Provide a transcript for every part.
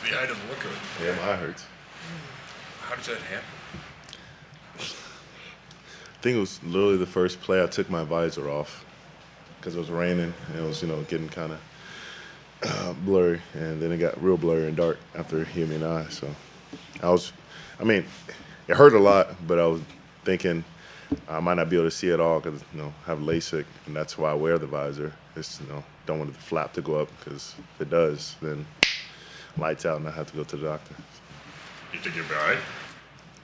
The eye doesn't look good. Yeah, my eye hurts. How does that happen? I think it was literally the first play I took my visor off because it was raining and it was, getting kind of blurry. And then it got real blurry and dark after it hit me in the eye. So it hurt a lot, but I was thinking I might not be able to see it all because, I have LASIK, and that's why I wear the visor. It's, don't want the flap to go up because if it does, then lights out and I have to go to the doctor. You think you'll be all right?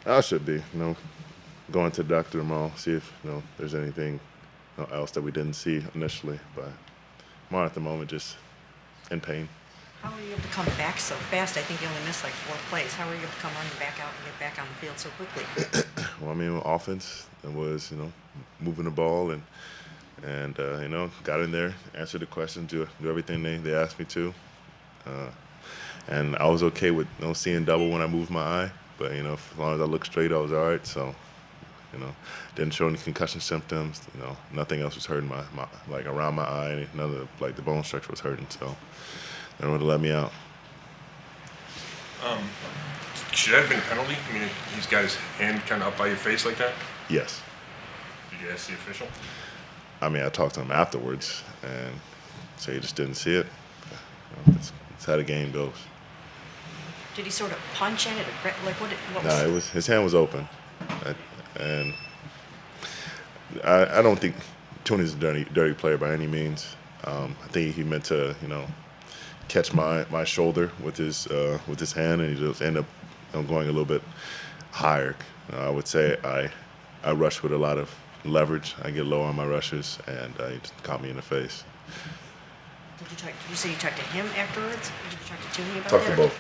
I should be, going to the doctor tomorrow, see if, there's anything else that we didn't see initially. But more at the moment, just in pain. How were you able to come back so fast? I think you only missed like 4 plays. How were you able to come running back out and get back on the field so quickly? Well, offense was, moving the ball and got in there, answered the questions, do everything they asked me to. And I was okay with seeing double when I moved my eye. But, as long as I looked straight, I was all right. So, didn't show any concussion symptoms. Nothing else was hurting my like around my eye. None of the bone structure was hurting. So they would have let me out. Should that have been a penalty? I mean, he's got his hand kind of up by your face like that? Yes. Did you ask the official? I talked to him afterwards and so he just didn't see it. That's how the game goes. Did he sort of punch at it? Like what was No, it was his hand was open, and I don't think Thuney's a dirty player by any means. I think he meant to catch my shoulder with his hand, and he just ended up going a little bit higher. I would say I rush with a lot of leverage. I get low on my rushes, and he just caught me in the face. Did you say you talked to him afterwards? Did you talk to Thuney about Talked that? to both.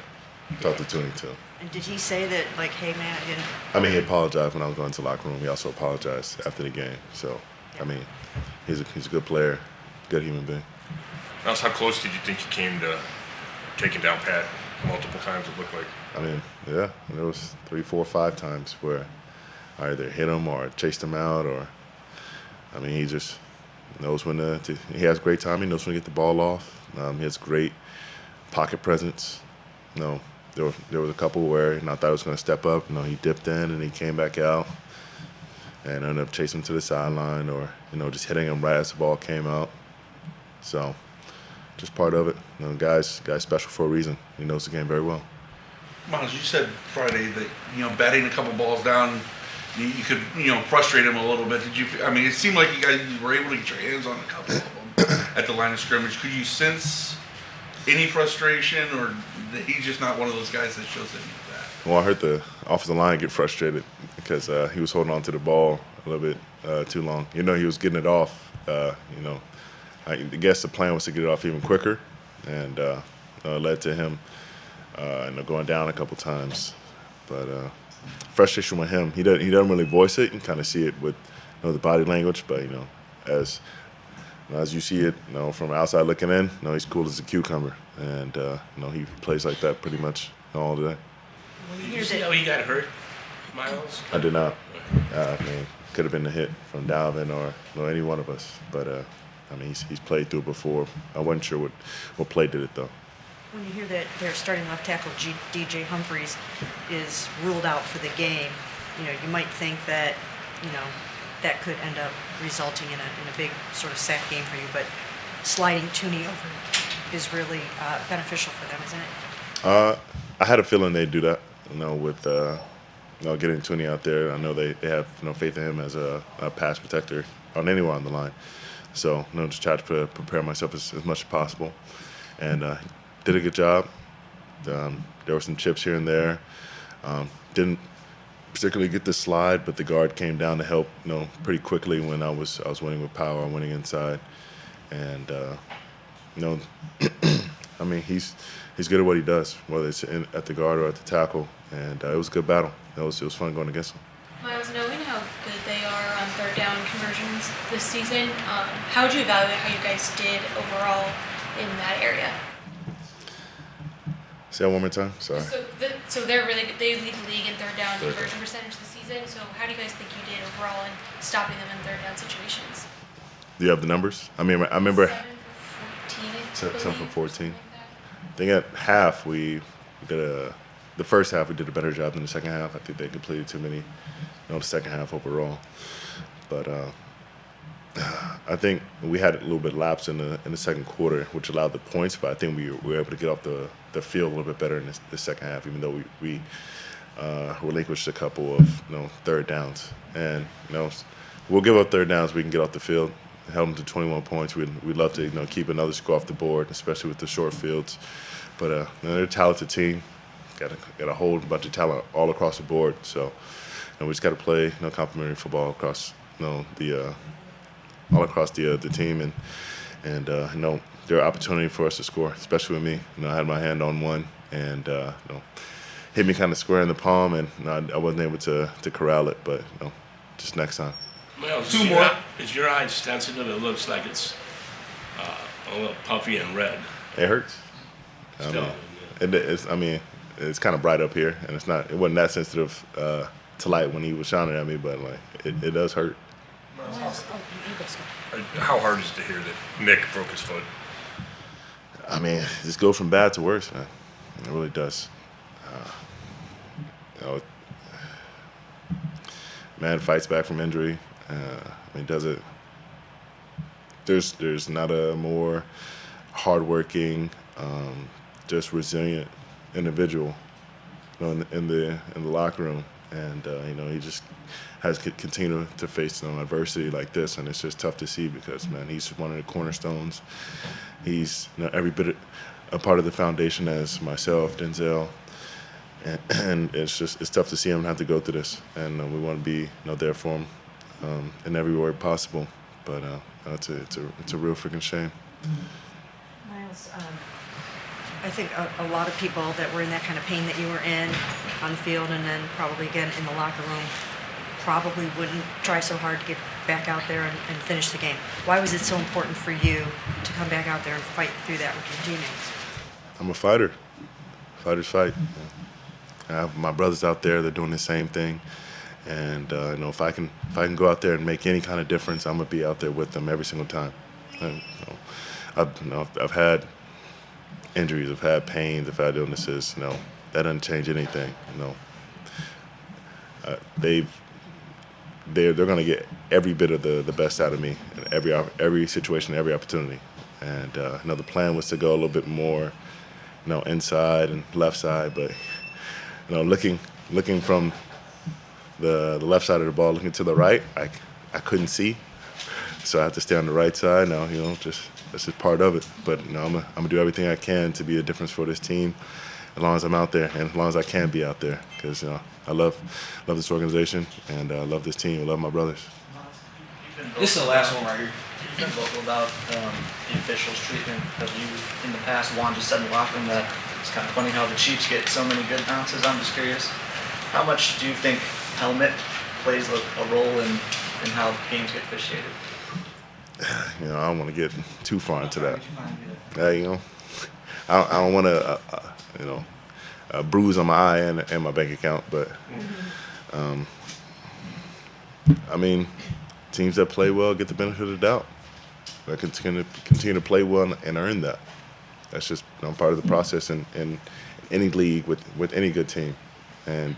Talked to Thuney too. And did he say that, like, hey man, I didn't? He apologized when I was going to the locker room. He also apologized after the game. So, he's a good player, good human being. Now, how close did you think you came to taking down Pat multiple times, it looked like? Yeah, there was 3, 4, 5 times where I either hit him or chased him out, or he just knows when he has great timing, knows when to get the ball off. He has great pocket presence. There was a couple where I thought I was going to step up. He dipped in and he came back out and ended up chasing him to the sideline, or just hitting him right as the ball came out. So, just part of it. Guy's special for a reason. He knows the game very well. Myles, you said Friday that batting a couple balls down, you could frustrate him a little bit. Did you? It seemed like you guys were able to get your hands on a couple of them at the line of scrimmage. Could you sense any frustration, or that he's just not one of those guys that shows any of that? Well, I heard the offensive line get frustrated because he was holding on to the ball a little bit too long. He was getting it off. I guess the plan was to get it off even quicker, and it led to him going down a couple times. But frustration with him, he doesn't really voice it. You can kind of see it with the body language, but as you see it, from outside looking in, he's cool as a cucumber, and he plays like that pretty much all day. Did you see how he got hurt, Myles? I did not. Could have been a hit from Dalvin or any one of us, but he's played through it before. I wasn't sure what play did it though. When you hear that their starting left tackle DJ Humphries is ruled out for the game, you might think that that could end up resulting in a big sort of sack game for you. But sliding Thuney over is really beneficial for them, isn't it? I had a feeling they'd do that. With getting Thuney out there, I know they have faith in him as a pass protector on anywhere on the line. So just try to prepare myself as much as possible, and did a good job. There were some chips here and there. Didn't particularly get the slide, but the guard came down to help, pretty quickly when I was winning with power, winning inside, and he's good at what he does, whether it's at the guard or at the tackle, and it was a good battle. It was fun going against him. Myles, knowing how good they are on third down conversions this season, how would you evaluate how you guys did overall in that area? Say that one more time. Sorry. So they're really good. They lead the league in third down conversion percentage this season. So how do you guys think you did overall in stopping them in third down situations? Do you have the numbers? I remember 7 for 14. 7 for 14. I think at half we the first half we did a better job than the second half. I think they completed too many, the second half overall. But I think we had a little bit lapse in the second quarter, which allowed the points. But I think we were able to get off the field a little bit better in the second half, even though we relinquished a couple of third downs. And we'll give up third downs. We can get off the field. Held them to 21 points. We'd love to keep another score off the board, especially with the short fields. But they're a talented team. Got a whole bunch of talent all across the board. So we just got to play complementary football across all across the team, and there are opportunity for us to score, especially with me. I had my hand on one and hit me kind of square in the palm, and I wasn't able to corral it. But just next time. Well, Two more. Is your eye sensitive? It looks like it's a little puffy and red. It hurts. It's kind of bright up here, and it wasn't that sensitive to light when he was shining at me, but it does hurt. How hard is it to hear that Nick broke his foot? It just goes from bad to worse, man. It really does. Man fights back from injury. Does it? There's not a more hardworking, just resilient individual, in the locker room, and he just has continued to face adversity like this, and it's just tough to see because he's one of the cornerstones. He's every bit a part of the foundation as myself, Denzel, and it's tough to see him have to go through this, and we want to be there for him in every way possible. But it's a real freaking shame. Myles, I think a lot of people that were in that kind of pain that you were in on the field and then probably again in the locker room probably wouldn't try so hard to get back out there and finish the game. Why was it so important for you to come back out there and fight through that with your teammates? I'm a fighter. Fighters fight. I have my brothers out there. They're doing the same thing. And if I can go out there and make any kind of difference, I'm gonna be out there with them every single time. I've had injuries, I've had pains, I've had illnesses. That doesn't change anything. They're gonna get every bit of the best out of me in every situation, every opportunity. And the plan was to go a little bit more, inside and left side, but looking from the left side of the ball, looking to the right, I couldn't see, so I have to stay on the right side now. That's just part of it. But I'm gonna do everything I can to be a difference for this team, as long as I'm out there and as long as I can be out there, because I love this organization and I love this team. I love my brothers. This is the last one right here. You've been vocal about the officials' treatment of you in the past. Juan just said in the locker room that it's kind of funny how the Chiefs get so many good bounces. I'm just curious, how much do you think helmet plays a role in how games get officiated? I don't want to get too far into that. I don't want to, a bruise on my eye and my bank account, but teams that play well get the benefit of the doubt. I continue to play well and earn that. That's just part of the process in any league with any good team. And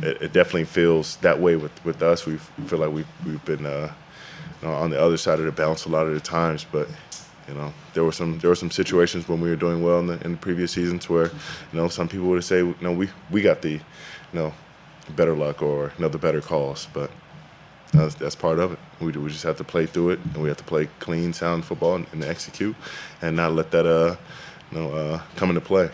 it definitely feels that way with us. We feel like we've been on the other side of the balance a lot of the times, but there were some situations when we were doing well in the previous seasons where some people would say we got the better luck or the better calls, but that's part of it. We just have to play through it, and we have to play clean, sound football and execute, and not let that come into play.